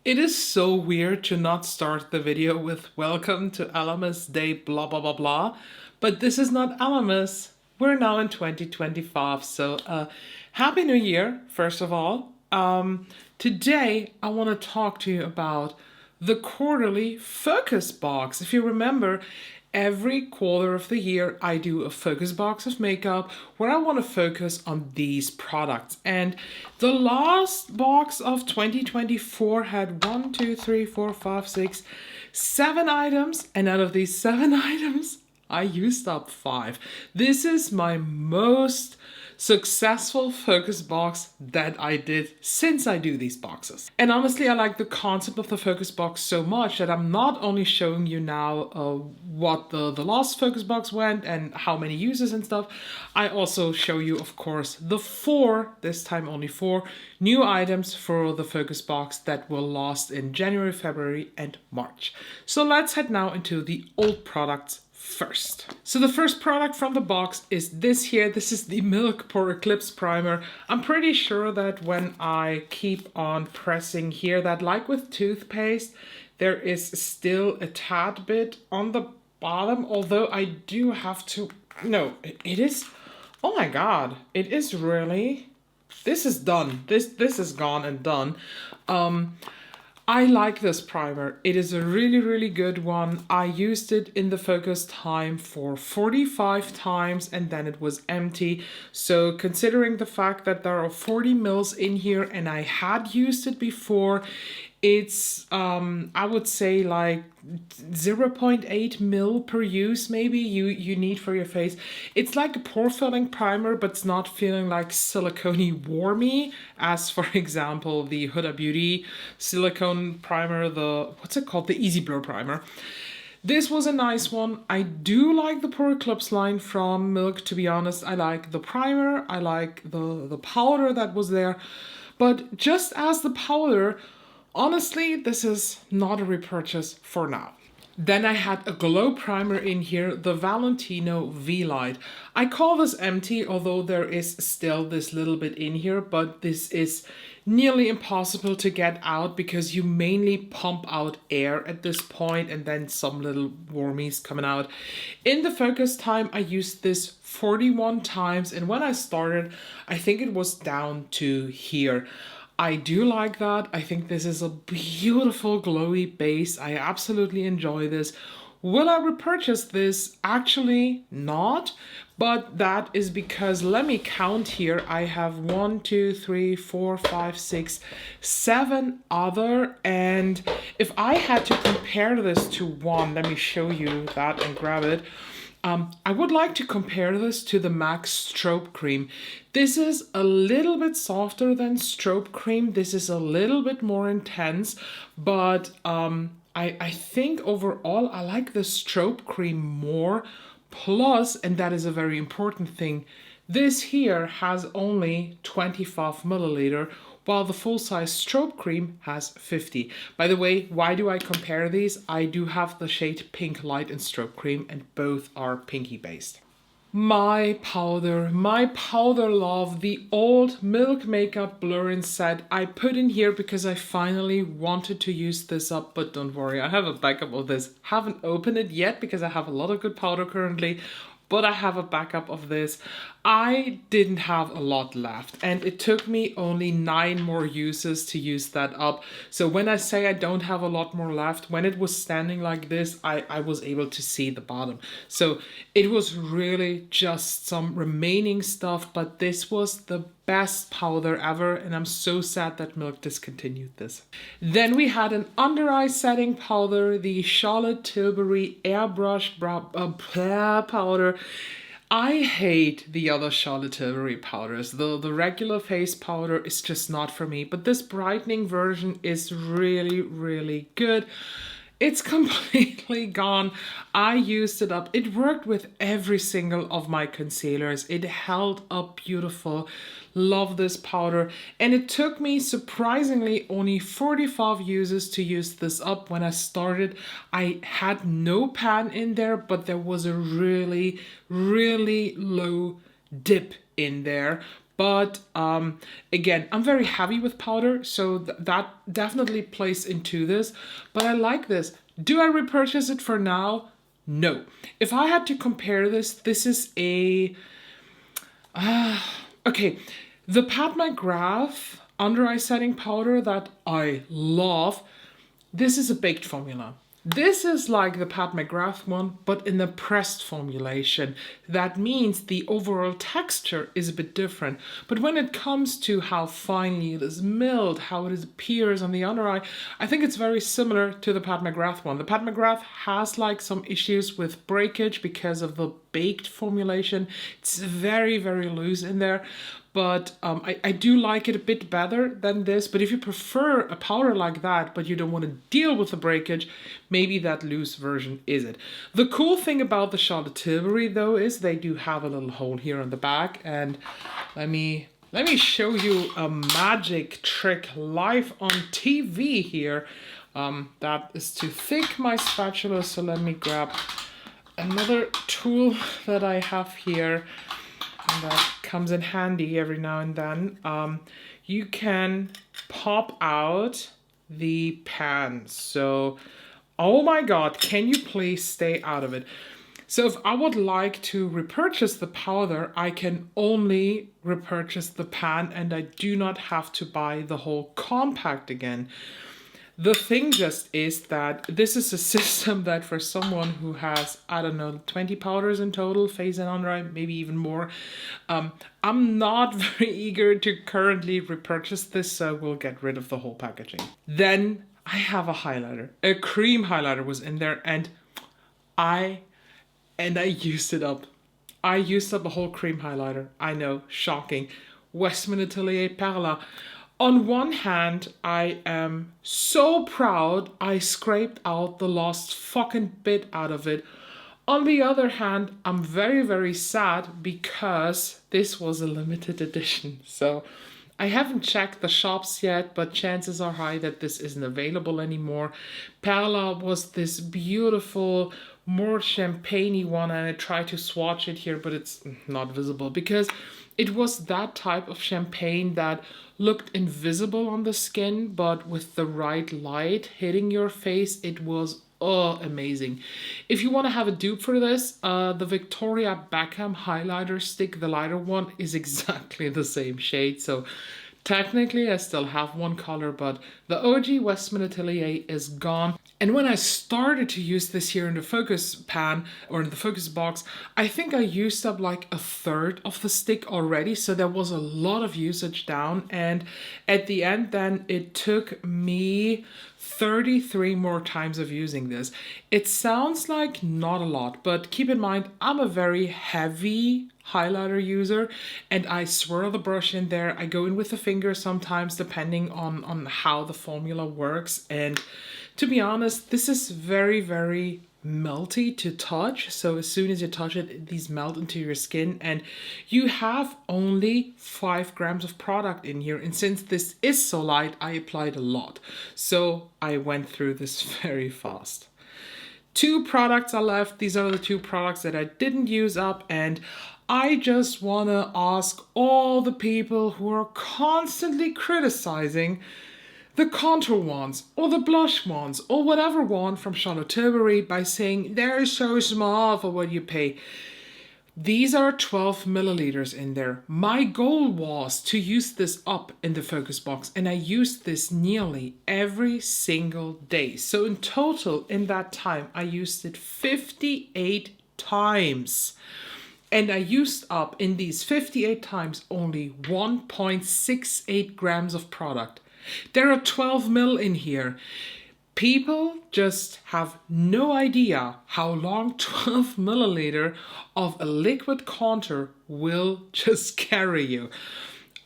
It is so weird to not start the video with welcome to Alamus Day blah blah blah blah, but this is not Alamus. We're now in 2025, so Happy New Year, first of all. Today I want to talk to you about the quarterly focus box. If you remember, every quarter of the year I do a focus box of makeup where I want to focus on these products. And the last box of 2024 had 1, 2, 3, 4, 5, 6, 7 items, and out of these 7 items I used up 5. This is my most successful focus box that I did since I do these boxes. And honestly, I like the concept of the focus box so much that I'm not only showing you now what the last focus box went and how many uses and stuff, I also show you, of course, the 4, this time only 4, new items for the focus box that will last in January, February, and March. So let's head now into the old products first. So the first product from the box is this here. This is the Milk Pore Eclipse Primer. I'm pretty sure that when I keep on pressing here, that like with toothpaste, there is still a tad bit on the bottom, although I do have to, no, it is, oh my god, it is really, this is done. This is gone and done. I like this primer. It is a really good one. I used it in the focus time for 45 times and then it was empty. So considering the fact that there are 40 mils in here and I had used it before, it's I would say like 0.8 mil per use maybe you need for your face. It's like a pore filling primer, but it's not feeling like silicone-y warmy as for example the Huda Beauty silicone primer, the what's it called, the Easy Blur primer. This was a nice one. I do like the Pore Eclipse line from Milk, to be honest. I like the primer, I like the powder that was there, but just as the powder, honestly, this is not a repurchase for now. Then I had a glow primer in here, the Valentino V-Light. I call this empty, although there is still this little bit in here, but this is nearly impossible to get out because you mainly pump out air at this point and then some little wormies coming out. In the focus time, I used this 41 times, and when I started, I think it was down to here. I do like that. I think this is a beautiful glowy base. I absolutely enjoy this. Will I repurchase this? Actually not, but that is because, let me count here. I have 1, 2, 3, 4, 5, 6, 7 other, and if I had to compare this to one, let me show you that and grab it. I would like to compare this to the MAC Strobe Cream. This is a little bit softer than Strobe Cream. This is a little bit more intense, but I think overall I like the Strobe Cream more. Plus, and that is a very important thing, this here has only 25 milliliter, while the full-size Strobe Cream has 50. By the way, why do I compare these? I do have the shade Pink Light and Strobe Cream, and both are pinky based. My powder love, the old Milk Makeup Blur-In set I put in here because I finally wanted to use this up, but don't worry, I have a backup of this. Haven't opened it yet because I have a lot of good powder currently, but I have a backup of this. I didn't have a lot left and it took me only 9 more uses to use that up. So when I say I don't have a lot more left, when it was standing like this, I was able to see the bottom. So it was really just some remaining stuff, but this was the best powder ever and I'm so sad that Milk discontinued this. Then we had an under eye setting powder, the Charlotte Tilbury Airbrush powder. I hate the other Charlotte Tilbury powders. The regular face powder is just not for me, but this brightening version is really good. It's completely gone. I used it up. It worked with every single of my concealers. It held up beautiful. Love this powder. And it took me surprisingly only 45 uses to use this up. When I started, I had no pan in there, but there was a really low dip in there. But again, I'm very heavy with powder, so that definitely plays into this. But I like this. Do I repurchase it for now? No. If I had to compare this, this is a... okay, the Pat McGrath under eye setting powder that I love, this is a baked formula. This is like the Pat McGrath one, but in the pressed formulation. That means the overall texture is a bit different. But when it comes to how finely it is milled, how it appears on the under eye, I think it's very similar to the Pat McGrath one. The Pat McGrath has like some issues with breakage because of the baked formulation. It's very, very loose in there. But I do like it a bit better than this. But if you prefer a powder like that, but you don't want to deal with the breakage, maybe that loose version is it. The cool thing about the Charlotte Tilbury, though, is they do have a little hole here on the back. And let me show you a magic trick live on TV here. That is to thick my spatula. So let me grab another tool that I have here. And that comes in handy every now and then. You can pop out the pan. So, oh my God, can you please stay out of it? So if I would like to repurchase the powder, I can only repurchase the pan and I do not have to buy the whole compact again. The thing just is that this is a system that for someone who has, I don't know, 20 powders in total, face and under eye, maybe even more, I'm not very eager to currently repurchase this, so we'll get rid of the whole packaging. Then I have a highlighter. A cream highlighter was in there and I used it up. I used up a whole cream highlighter. I know, shocking. Westman Atelier Perla. On one hand, I am so proud I scraped out the last fucking bit out of it. On the other hand, I'm very, very sad because this was a limited edition. So I haven't checked the shops yet, but chances are high that this isn't available anymore. Perla was this beautiful, more champagne-y one, and I tried to swatch it here, but it's not visible because it was that type of champagne that looked invisible on the skin, but with the right light hitting your face, it was amazing. If you want to have a dupe for this, the Victoria Beckham highlighter stick, the lighter one, is exactly the same shade. So technically I still have one color, but the OG Westman Atelier is gone. And when I started to use this here in the focus pan or in the focus box, I think I used up like a third of the stick already. So there was a lot of usage down. And at the end, then it took me 33 more times of using this. It sounds like not a lot, but keep in mind, I'm a very heavy highlighter user and I swirl the brush in there. I go in with the finger sometimes depending on how the formula works. And to be honest, this is very, very melty to touch. So as soon as you touch it, these melt into your skin and you have only 5 grams of product in here. And since this is so light, I applied a lot. So I went through this very fast. 2 products are left. These are the 2 products that I didn't use up, and I just want to ask all the people who are constantly criticizing the contour wands or the blush wands or whatever wand from Charlotte Tilbury by saying they're so small for what you pay. These are 12 milliliters in there. My goal was to use this up in the focus box, and I used this nearly every single day. So in total, in that time, I used it 58 times. And I used up in these 58 times only 1.68 grams of product. There are 12 mil in here. People just have no idea how long 12 milliliter of a liquid contour will just carry you.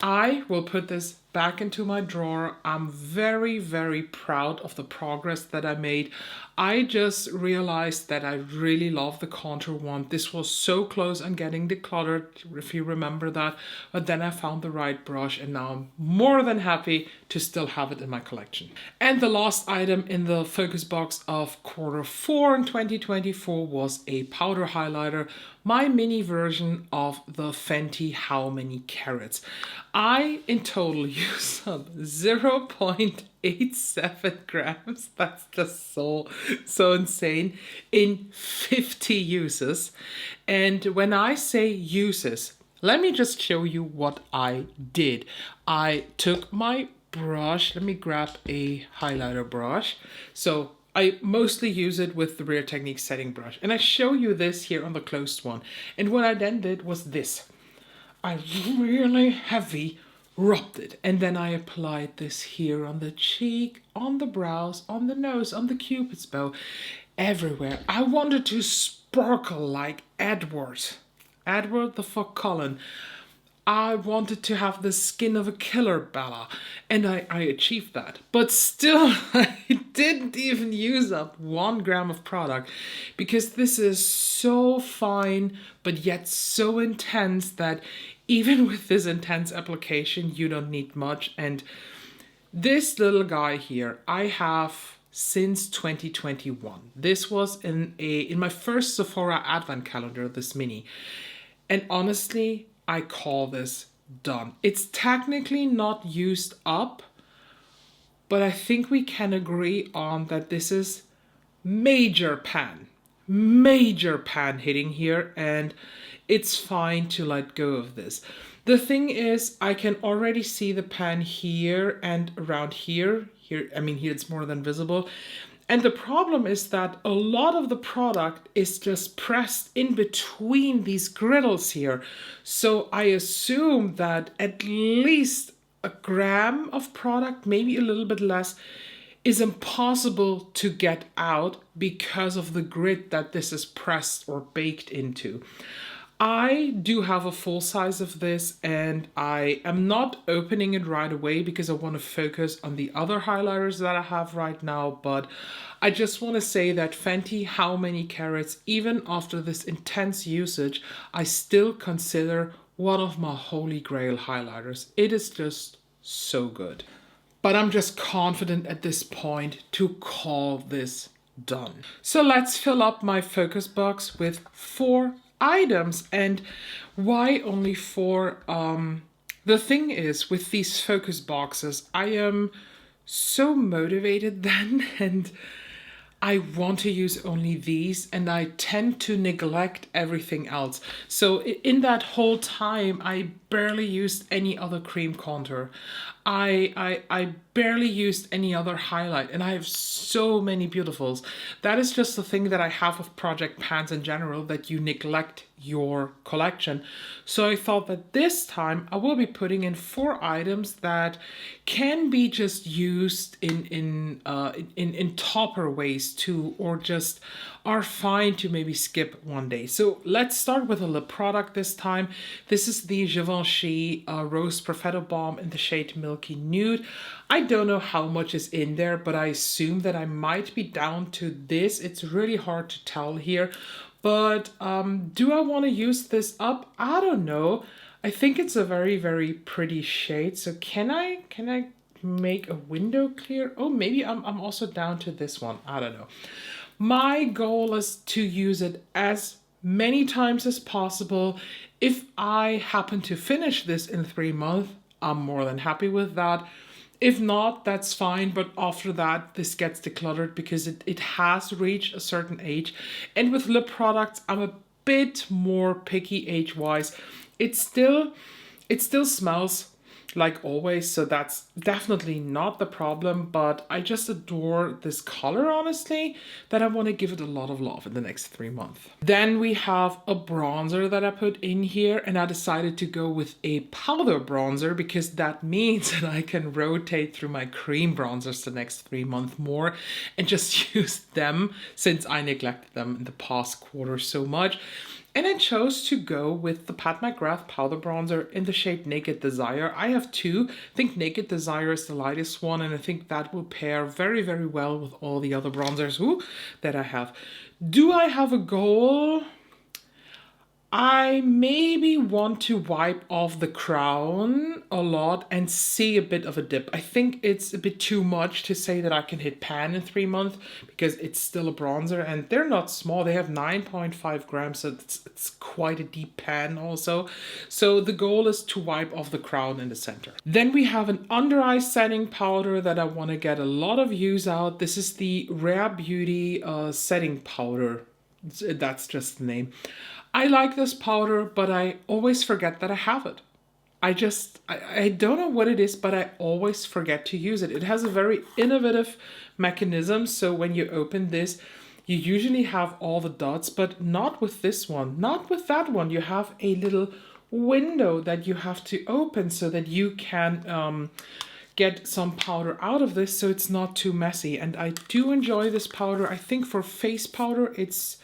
I will put this back into my drawer. I'm very, very proud of the progress that I made. I just realized that I really love the contour one. This was so close on getting decluttered, if you remember that. But then I found the right brush and now I'm more than happy to still have it in my collection. And the last item in the focus box of Q4 in 2024 was a powder highlighter, my mini version of the Fenty How Many Carats. I in total use up 0.87 grams. That's just so insane in 50 uses. And when I say uses, let me just show you what I did. I took my brush, let me grab a highlighter brush. So I mostly use it with the Real Techniques setting brush. And I show you this here on the closed one. And what I then did was this. I really heavy rubbed it. And then I applied this here on the cheek, on the brows, on the nose, on the cupid's bow, everywhere. I wanted to sparkle like Edward the fuck Cullen. I wanted to have the skin of a killer Bella, and I achieved that. But still, I didn't even use up 1 gram of product because this is so fine, but yet so intense that even with this intense application, you don't need much. And this little guy here, I have since 2021. This was in my first Sephora advent calendar, this mini. And honestly, I call this done. It's technically not used up, but I think we can agree on that this is major pan hitting here, and it's fine to let go of this. The thing is, I can already see the pan here and around here. I mean, here it's more than visible. And the problem is that a lot of the product is just pressed in between these griddles here. So I assume that at least 1 gram of product, maybe a little bit less, is impossible to get out because of the grid that this is pressed or baked into. I do have a full size of this and I am not opening it right away because I want to focus on the other highlighters that I have right now. But I just want to say that Fenty How Many Carats, even after this intense usage, I still consider one of my holy grail highlighters. It is just so good. But I'm just confident at this point to call this done. So let's fill up my focus box with 4 items. And why only 4? The thing is, with these focus boxes, I am so motivated then, and I want to use only these, and I tend to neglect everything else. So in that whole time, I barely used any other cream contour. I barely used any other highlight, and I have so many beautifuls. That is just the thing that I have with project pans in general, that you neglect your collection. So I thought that this time I will be putting in 4 items that can be just used in topper ways too, or just are fine to maybe skip one day. So let's start with a lip product this time. This is the Givenchy Rose Perfetto Balm in the shade Milky Nude. I don't know how much is in there, but I assume that I might be down to this. It's really hard to tell here. But do I want to use this up? I don't know. I think it's a very, very pretty shade. So can I make a window clear? Oh, maybe I'm also down to this one. I don't know. My goal is to use it as many times as possible. If I happen to finish this in 3 months, I'm more than happy with that. If not, that's fine, but after that, this gets decluttered because it has reached a certain age. And with lip products, I'm a bit more picky age-wise. It still smells like always, so that's definitely not the problem, but I just adore this color, honestly, that I want to give it a lot of love in the next 3 months. Then we have a bronzer that I put in here, and I decided to go with a powder bronzer because that means that I can rotate through my cream bronzers the next 3 months more and just use them since I neglected them in the past quarter so much. And I chose to go with the Pat McGrath Powder Bronzer in the shade Naked Desire. I have two. I think Naked Desire is the lightest one, and I think that will pair very, very well with all the other bronzers that I have. Do I have a goal? I maybe want to wipe off the crown a lot and see a bit of a dip. I think it's a bit too much to say that I can hit pan in 3 months because it's still a bronzer and they're not small. They have 9.5 grams, so it's quite a deep pan also. So the goal is to wipe off the crown in the center. Then we have an under eye setting powder that I want to get a lot of use out. This is the Rare Beauty setting powder. That's just the name. I like this powder, but I always forget that I have it. I don't know what it is, but I always forget to use it. It has a very innovative mechanism. So when you open this, you usually have all the dots, but not with this one, not with that one. You have a little window that you have to open so that you can get some powder out of this so it's not too messy. And I do enjoy this powder. I think for face powder, it's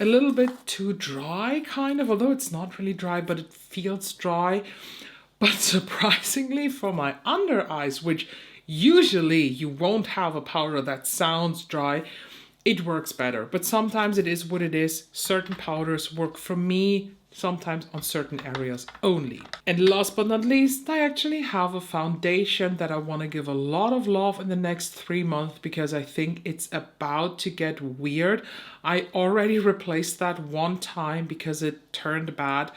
a little bit too dry, kind of, although it's not really dry, but it feels dry. But surprisingly for my under eyes, which usually you won't have a powder that sounds dry, it works better. But sometimes it is what it is. Certain powders work for me, sometimes on certain areas only. And last but not least, I actually have a foundation that I want to give a lot of love in the next 3 months because I think it's about to get weird. I already replaced that one time because it turned bad.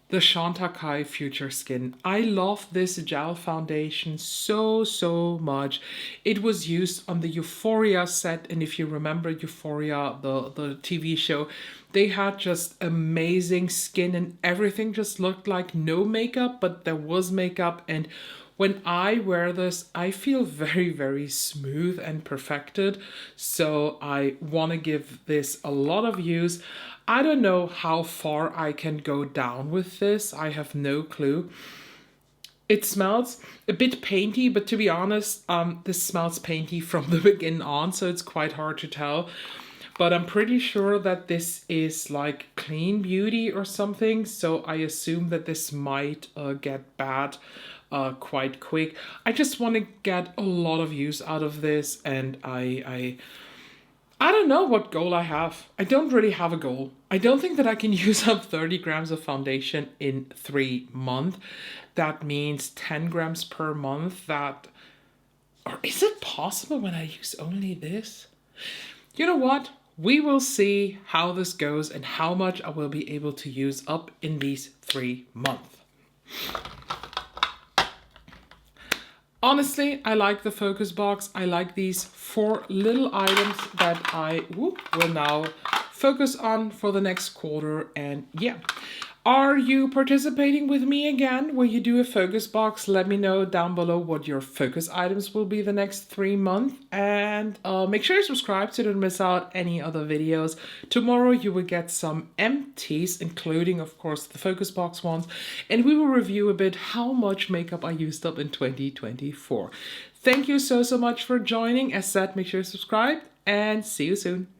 The Chantecaille Future Skin. I love this gel foundation so much. It was used on the Euphoria set, and if you remember Euphoria, the TV show, they had just amazing skin and everything just looked like no makeup, but there was makeup. And when I wear this, I feel very smooth and perfected. So I want to give this a lot of use. I don't know how far I can go down with this. I have no clue. It smells a bit painty, but to be honest, this smells painty from the beginning on, so it's quite hard to tell. But I'm pretty sure that this is like clean beauty or something, so I assume that this might get bad quite quick. I just want to get a lot of use out of this, and I don't know what goal I have. I don't really have a goal. I don't think that I can use up 30 grams of foundation in 3 months. That means 10 grams per month. Or is it possible when I use only this? You know what? We will see how this goes and how much I will be able to use up in these 3 months. Honestly, I like the focus box. I like these 4 little items that I will now focus on for the next quarter. And yeah, are you participating with me again? Will you do a focus box? Let me know down below what your focus items will be the next 3 months. And make sure you subscribe so you don't miss out any other videos. Tomorrow you will get some empties, including of course the focus box ones. And we will review a bit how much makeup I used up in 2024. Thank you so much for joining. As said, make sure you subscribe and see you soon.